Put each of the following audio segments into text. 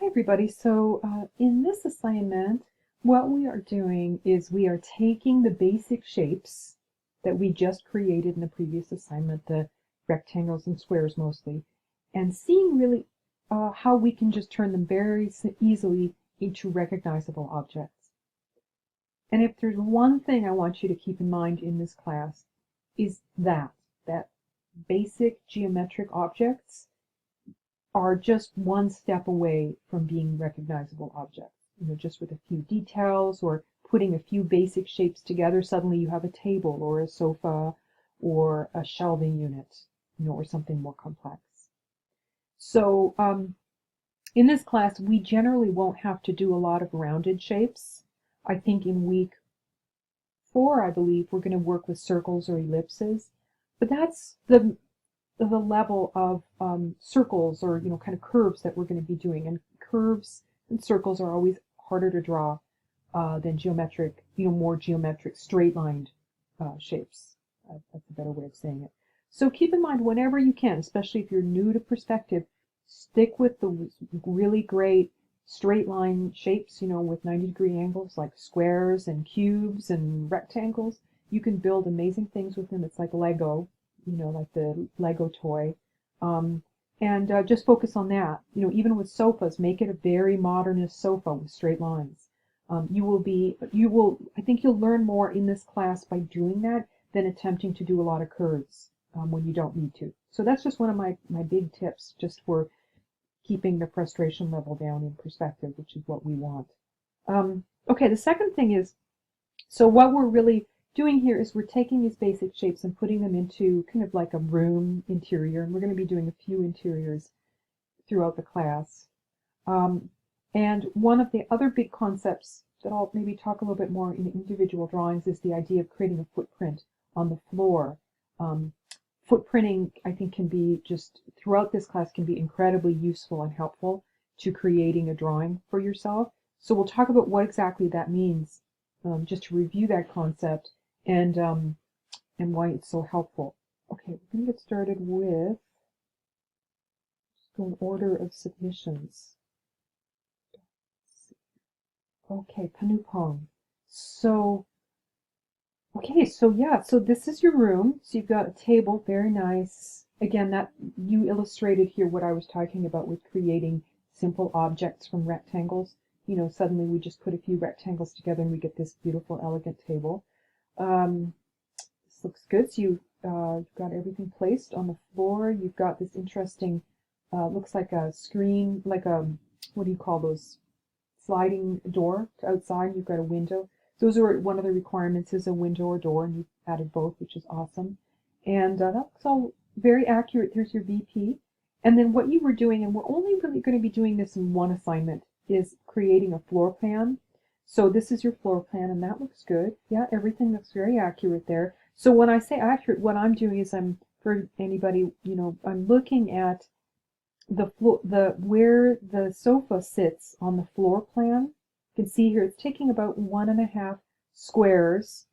Hi everybody. In this assignment, what we are doing is we are taking the basic shapes that we just created in the previous assignment, the rectangles and squares mostly, and seeing really how we can just turn them very easily into recognizable objects. And if there's one thing I want you to keep in mind in this class is that basic geometric objects are just one step away from being recognizable objects. Just with a few details or putting a few basic shapes together, suddenly you have a table or a sofa or a shelving unit, or something more complex. So in this class, we generally won't have to do a lot of rounded shapes. I think in week 4, I believe, we're going to work with circles or ellipses, but that's the level of circles or kind of curves that we're going to be doing, and curves and circles are always harder to draw than geometric, more geometric straight-lined shapes. That's a better way of saying it. So keep in mind, whenever you can, especially if you're new to perspective, stick with the really great straight line shapes, with 90-degree angles, like squares and cubes and rectangles. You can build amazing things with them. It's like Lego, like the Lego toy. And just focus on that. Even with sofas, make it a very modernist sofa with straight lines. I think you'll learn more in this class by doing that than attempting to do a lot of curves when you don't need to. So that's just one of my big tips, just for keeping the frustration level down in perspective, which is what we want. Okay, the second thing is, so what we're really doing here is we're taking these basic shapes and putting them into kind of like a room interior, and we're going to be doing a few interiors throughout the class. And one of the other big concepts that I'll maybe talk a little bit more in individual drawings is the idea of creating a footprint on the floor. Footprinting, I think, can be just throughout this class can be incredibly useful and helpful to creating a drawing for yourself. So we'll talk about what exactly that means, just to review that concept and why it's so helpful. Okay, we're going to get started with, just go in order of submissions. Okay, Panupong. So this is your room. So you've got a table, very nice. Again, that you illustrated here what I was talking about with creating simple objects from rectangles. Suddenly we just put a few rectangles together and we get this beautiful, elegant table. This looks good. So you've got everything placed on the floor. You've got this interesting, looks like a screen, like a, what do you call those, sliding door to outside. You've got a window. Those are one of the requirements, is a window or door, and you've added both, which is awesome. And that looks all very accurate. There's your VP. And then what you were doing, and we're only really going to be doing this in one assignment, is creating a floor plan. So this is your floor plan, and that looks good. Yeah, everything looks very accurate there. So when I say accurate, what I'm doing is for anybody, I'm looking at the floor, where the sofa sits on the floor plan. You can see here it's taking about 1.5 squares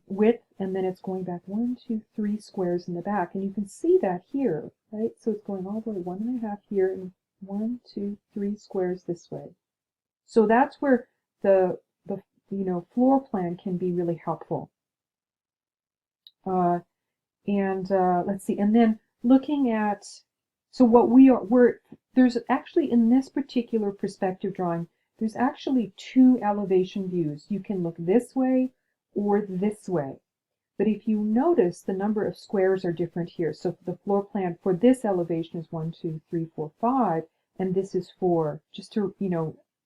width, and then it's going back 1, 2, 3 squares in the back, and you can see that here, right? So it's going all the way 1.5 here and 1, 2, 3 squares this way. So that's where the floor plan can be really helpful. Let's see, and then looking at, so what there's actually, in this particular perspective drawing, there's actually 2 elevation views. You can look this way or this way. But if you notice, the number of squares are different here. So the floor plan for this elevation is 1, 2, 3, 4, 5, and this is 4. Just to,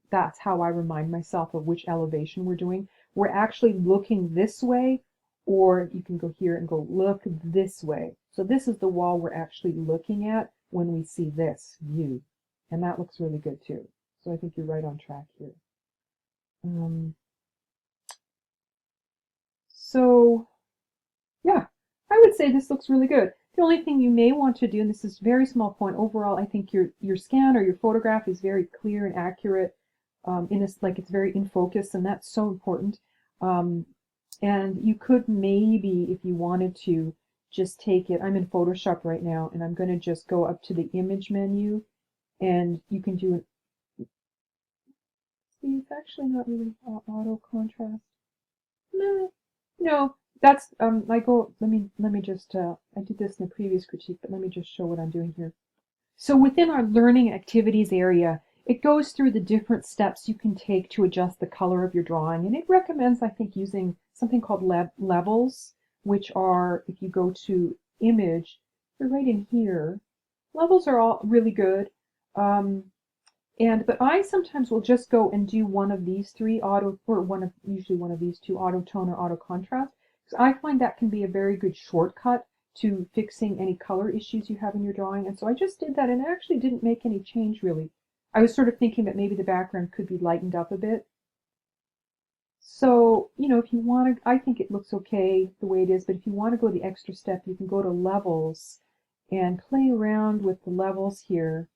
that's how I remind myself of which elevation we're doing. We're actually looking this way, or you can go here and go look this way. So this is the wall we're actually looking at when we see this view. And that looks really good too. So I think you're right on track here. So yeah, I would say this looks really good. The only thing you may want to do, and this is a very small point, overall I think your scan or your photograph is very clear and accurate. It's very in focus, and that's so important. And you could maybe, if you wanted to, just take it. I'm in Photoshop right now, and I'm going to just go up to the image menu, and you can do See, it's actually not really auto contrast. No, no, that's let me just I did this in the previous critique, but let me just show what I'm doing here. So within our learning activities area, it goes through the different steps you can take to adjust the color of your drawing, and it recommends, I think, using something called levels, which are, if you go to image, they're right in here. Levels are all really good. But I sometimes will just go and do one of these three usually one of these two, auto tone or auto contrast, because I find that can be a very good shortcut to fixing any color issues you have in your drawing. And so I just did that, and it actually didn't make any change really. I was sort of thinking that maybe the background could be lightened up a bit. So, if you want to, I think it looks okay the way it is, but if you want to go the extra step, you can go to levels and play around with the levels here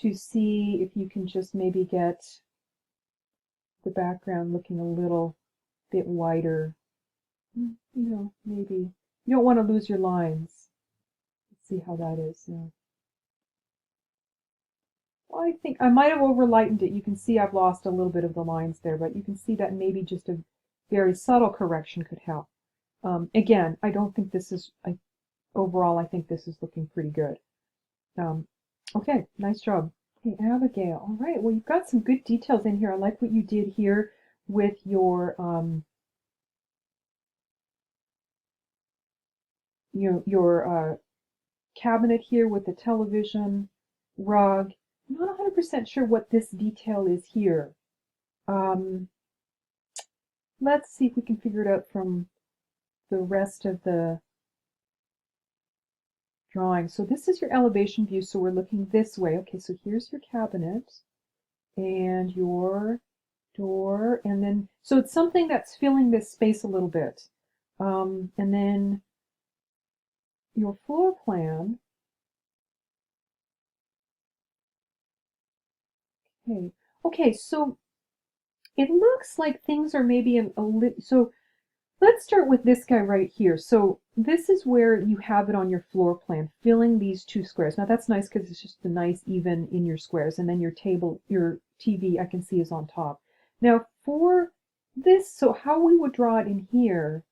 to see if you can just maybe get the background looking a little bit whiter. Maybe. You don't want to lose your lines. Let's see how that is now. Well, I think I might have over-lightened it. You can see I've lost a little bit of the lines there, but you can see that maybe just a very subtle correction could help. Again, I don't think this is, overall, I think this is looking pretty good. Okay, nice job. Hey, Abigail. All right, well, you've got some good details in here. I like what you did here with your cabinet here with the television rug. I'm not 100% sure what this detail is here. Let's see if we can figure it out from the rest of the drawing. So this is your elevation view, so we're looking this way. Okay, so here's your cabinet and your door, and then, so it's something that's filling this space a little bit. And then your floor plan. Okay, so it looks like things are maybe a little, so let's start with this guy right here. So this is where you have it on your floor plan, filling these two squares. Now that's nice because it's just a nice even in your squares, and then your table, your TV, I can see is on top. Now for this, so how we would draw it in here,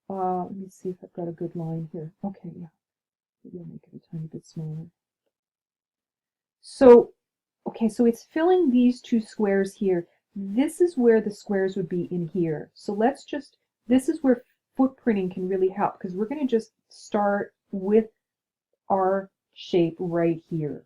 let me see if I've got a good line here. Okay, yeah, maybe I'll make it a tiny bit smaller. So, okay, so it's filling these two squares here. This is where the squares would be in here. So let's just, this is where footprinting can really help, because we're going to just start with our shape right here.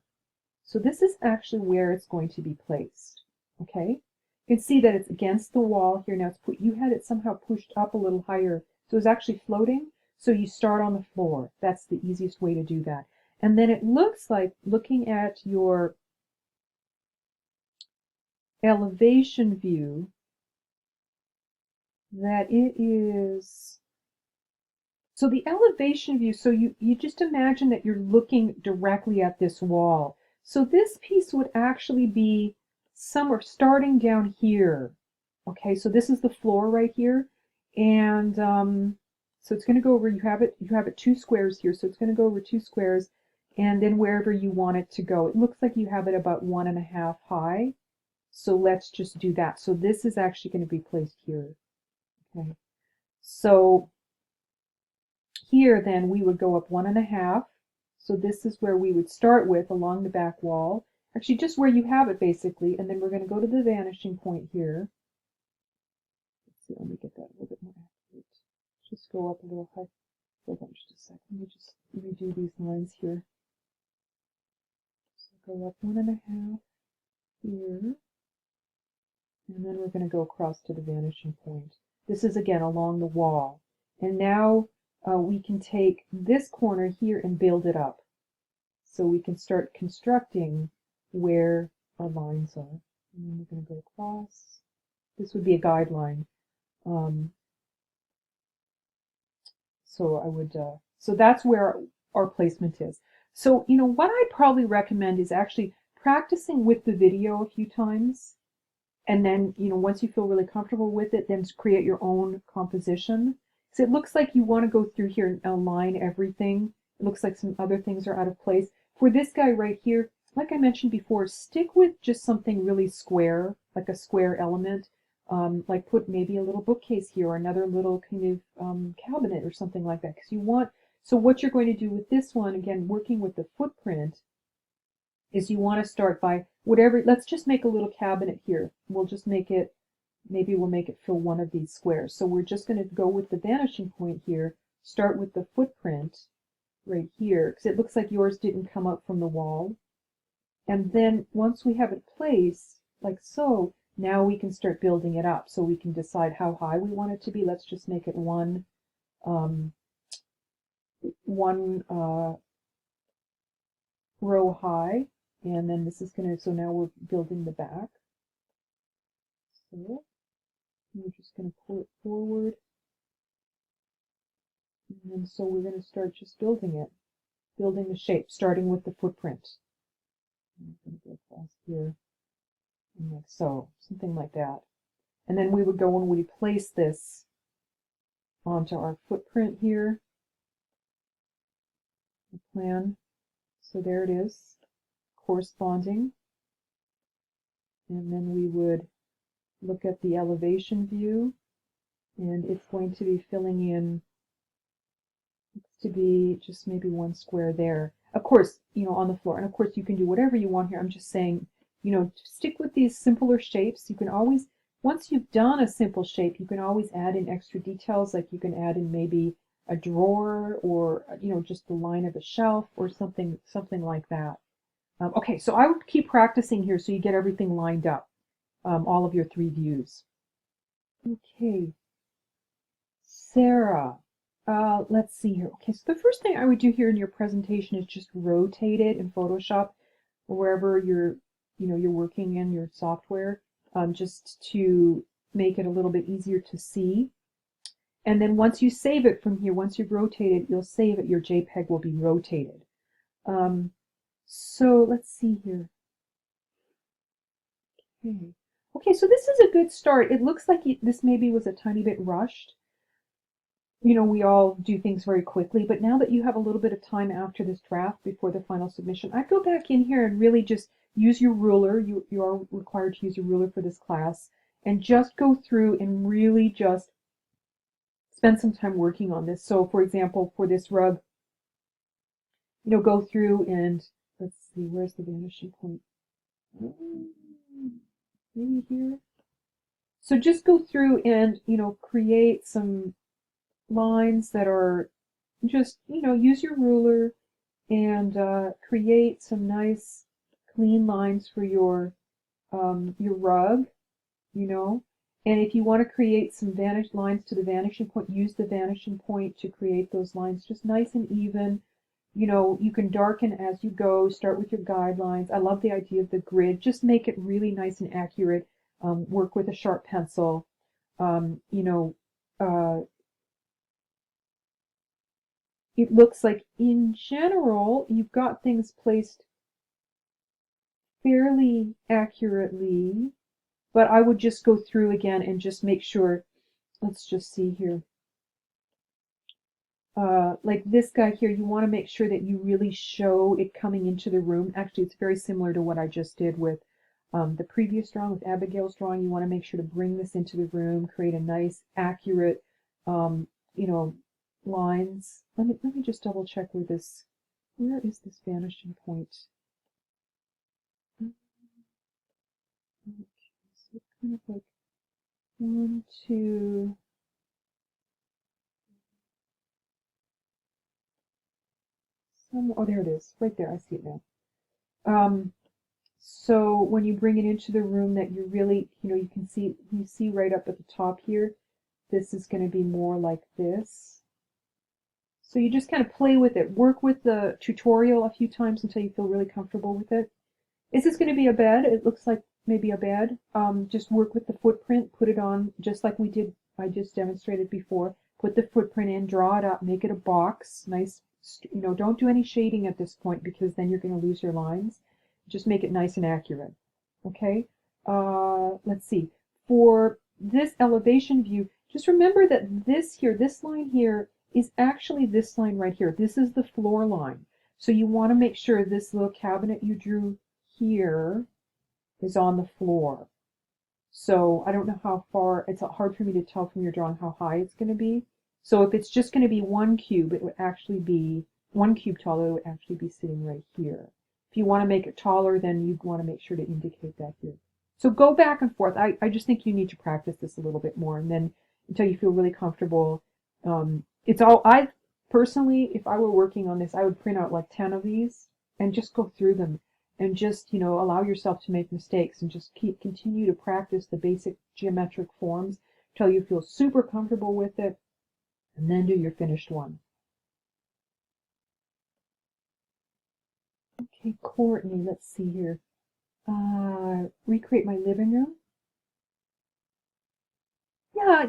So this is actually where it's going to be placed. Okay, you can see that it's against the wall here. Now it's put, you had it somehow pushed up a little higher, so it's actually floating. So you start on the floor. That's the easiest way to do that. And then it looks like, looking at your elevation view, that it is, so the elevation view, so you just imagine that you're looking directly at this wall. So this piece would actually be somewhere starting down here. Okay, so this is the floor right here, and so it's going to go over, you have it two squares here, so it's going to go over two squares, and then wherever you want it to go. It looks like you have it about 1.5 high. So let's just do that. So this is actually going to be placed here. Okay. So here then we would go up 1.5. So this is where we would start with along the back wall. Actually just where you have it basically. And then we're going to go to the vanishing point here. Let's see, let me get that a little bit more accurate. Just go up a little high. Hold on just a second. Let me just redo these lines here. So go up 1.5 here. And then we're going to go across to the vanishing point. This is again along the wall. And now we can take this corner here and build it up. So we can start constructing where our lines are. And then we're going to go across. This would be a guideline. So that's where our placement is. So, what I'd probably recommend is actually practicing with the video a few times. And then, once you feel really comfortable with it, then create your own composition. So it looks like you want to go through here and align everything. It looks like some other things are out of place. For this guy right here, like I mentioned before, stick with just something really square, like a square element. Like put maybe a little bookcase here or another little kind of cabinet or something like that. Because you want, so what you're going to do with this one, again, working with the footprint, is you want to start by whatever, let's just make a little cabinet here. We'll just make it, maybe we'll make it fill one of these squares. So we're just going to go with the vanishing point here, start with the footprint right here, because it looks like yours didn't come up from the wall. And then once we have it placed, like so, now we can start building it up. So we can decide how high we want it to be. Let's just make it one row high. And then this is going to, so now we're building the back. So we're just going to pull it forward. And then so we're going to start just building it, building the shape, starting with the footprint. I'm going to go across here, and like so, something like that. And then we would go and we place this onto our footprint here, the plan. So there it is, corresponding. And then we would look at the elevation view, and it's going to be filling in, looks to be just maybe one square there. Of course, you know, on the floor. And of course, you can do whatever you want here. I'm just saying, you know, stick with these simpler shapes. You can always, once you've done a simple shape, you can always add in extra details, like you can add in maybe a drawer or, you know, just the line of a shelf or something like that. Okay, so I would keep practicing here so you get everything lined up, all of your three views. Okay, Sarah, let's see here. Okay, so the first thing I would do here in your presentation is just rotate it in Photoshop or wherever you're working in your software, just to make it a little bit easier to see. And then once you save it from here, once you've rotated, you'll save it, your JPEG will be rotated. So let's see here. Okay. Okay, so this is a good start. It looks like this maybe was a tiny bit rushed. You know, we all do things very quickly, but now that you have a little bit of time after this draft before the final submission, I'd go back in here and really just use your ruler. You are required to use a ruler for this class, and just go through and really just spend some time working on this. So for example, for this rug, you know, go through and let's see, where's the vanishing point? Maybe here. So just go through and, you know, create some lines that are just, you know, use your ruler and create some nice clean lines for your rug, you know. And if you want to create some lines to the vanishing point, use the vanishing point to create those lines just nice and even. You know, you can darken as you go, start with your guidelines. I love the idea of the grid. Just make it really nice and accurate. Work with a sharp pencil. You know, it looks like in general you've got things placed fairly accurately, but I would just go through again and just make sure. Let's just see here. Like this guy here, you want to make sure that you really show it coming into the room. Actually, it's very similar to what I just did with the previous drawing, with Abigail's drawing. You want to make sure to bring this into the room, create a nice, accurate, you know, lines. Let me just double check where is this vanishing point? Okay, so kind of like 1, 2. Oh, there it is, right there. I see it now. So when you bring it into the room, that you really, you know, you see right up at the top here, this is going to be more like this. So you just kind of play with it. Work with the tutorial a few times until you feel really comfortable with it. Is this going to be a bed? It looks like maybe a bed. Just work with the footprint, put it on just like we did, I just demonstrated before. Put the footprint in, draw it up, make it a box. Nice, you know, don't do any shading at this point because then you're going to lose your lines. Just make it nice and accurate. Okay, let's see. For this elevation view, just remember that this line here, is actually this line right here. This is the floor line. So you want to make sure this little cabinet you drew here is on the floor. So I don't know how far, it's hard for me to tell from your drawing how high it's going to be. So if it's just going to be one cube, it would actually be one cube taller, it would actually be sitting right here. If you want to make it taller, then you want to make sure to indicate that here. So go back and forth. I just think you need to practice this a little bit more, and then until you feel really comfortable. I personally, if I were working on this, I would print out like 10 of these and just go through them and just, allow yourself to make mistakes and just continue to practice the basic geometric forms until you feel super comfortable with it, and then do your finished one. Okay, Courtney, let's see here. Recreate my living room. Yeah,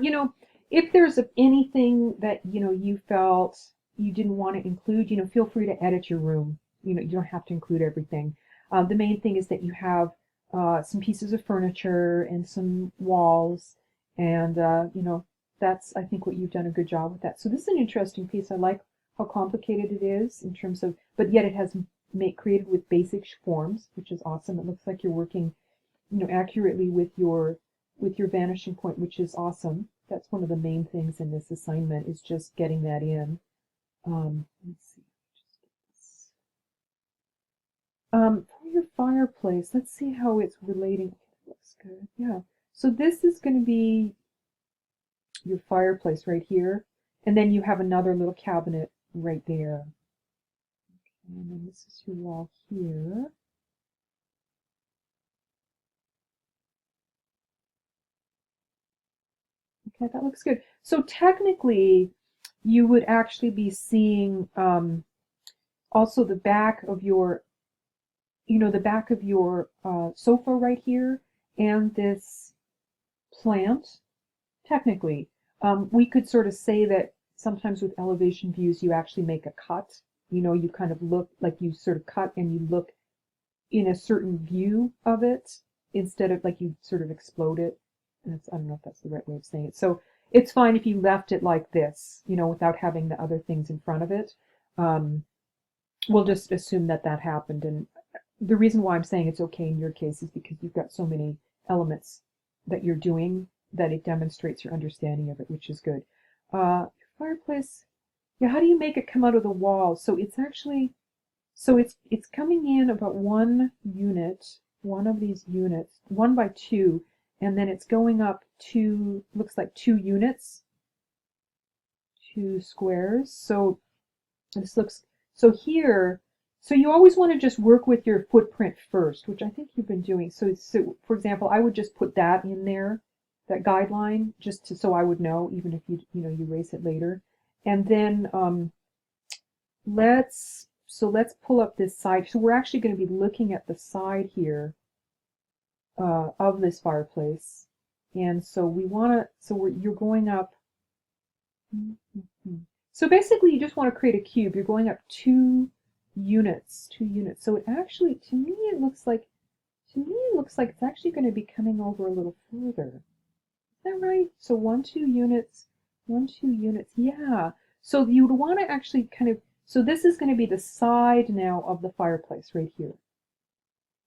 if there's anything that, you felt you didn't want to include, feel free to edit your room. You don't have to include everything. The main thing is that you have some pieces of furniture and some walls, and I think what you've done a good job with that. So this is an interesting piece. I like how complicated it is in terms of, but yet it has created with basic forms, which is awesome. It looks like you're working, accurately with your vanishing point, which is awesome. That's one of the main things in this assignment, is just getting that in. Let's see. For your fireplace, let's see how it's relating. Okay, that looks good. Yeah. So this is going to be your fireplace right here, and then you have another little cabinet right there. Okay, and then this is your wall here. Okay, that looks good. So technically, you would actually be seeing also the back of your, sofa right here, and this plant. Technically, we could sort of say that sometimes with elevation views, you actually make a cut. You kind of look like you sort of cut and you look in a certain view of it instead of like you sort of explode it. And I don't know if that's the right way of saying it. So it's fine if you left it like this, without having the other things in front of it. We'll just assume that that happened. And the reason why I'm saying it's okay in your case is because you've got so many elements that you're doing that it demonstrates your understanding of it, which is good. Fireplace, yeah, how do you make it come out of the wall? So it's actually, it's coming in about one unit, one of these units, 1 by 2, and then it's going up looks like 2 units, 2 squares. So this looks, so here, so you always want to just work with your footprint first, which I think you've been doing. So for example, I would just put that in there, that guideline, so I would know, even if you erase it later. And then let's pull up this side. So we're actually going to be looking at the side here of this fireplace, and so you're going up. So basically, you just want to create a cube. You're going up 2 units. So it actually, to me, it looks like it's actually going to be coming over a little further. Is that right? So 1, 2 units, 1, 2 units. Yeah. So you would want to actually kind of, so this is going to be the side now of the fireplace right here.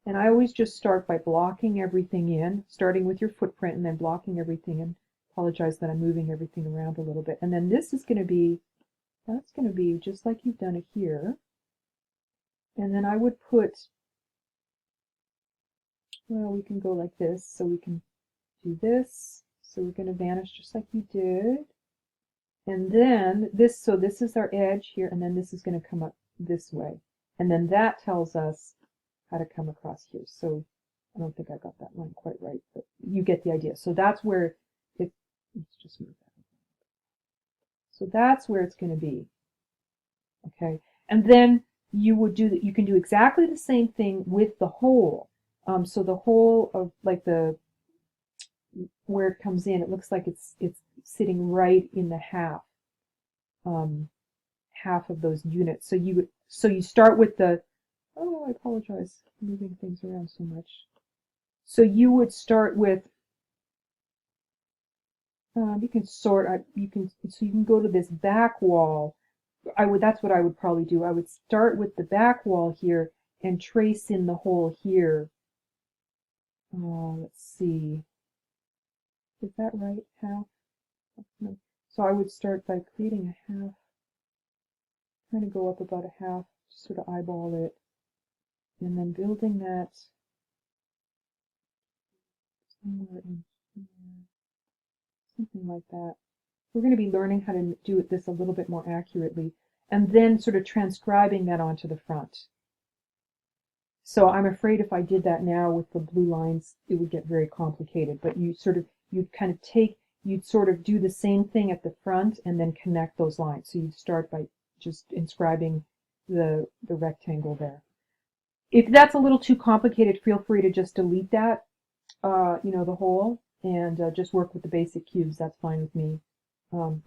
And I always just start by blocking everything in, starting with your footprint and then blocking everything in. Apologize that I'm moving everything around a little bit. And then this is going to be, that's going to be just like you've done it here. And then I would put, well, we can go like this, so we can do this. So we're going to vanish just like you did. And then this, so this is our edge here, and then this is going to come up this way. And then that tells us how to come across here. So I don't think I got that one quite right, but you get the idea. So that's where it, let's just move that. So that's where it's going to be. Okay. And then you can do exactly the same thing with the hole. So the hole of like where it comes in, it looks like it's sitting right in the half of those units. So you start with the, oh, I apologize, moving things around so much. So you would start with, you can sort, so you can go to this back wall. That's what I would probably do. I would start with the back wall here, and trace in the hole here. Let's see. Is that right? Half? No. So I would start by creating a half, trying to go up about a half, just sort of eyeball it, and then building that somewhere in here, something like that. We're going to be learning how to do this a little bit more accurately, and then sort of transcribing that onto the front. So I'm afraid if I did that now with the blue lines, it would get very complicated, but you'd sort of do the same thing at the front and then connect those lines. So you'd start by just inscribing the rectangle there. If that's a little too complicated, feel free to just delete that, the whole, and just work with the basic cubes. That's fine with me.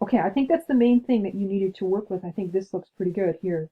Okay, I think that's the main thing that you needed to work with. I think this looks pretty good here.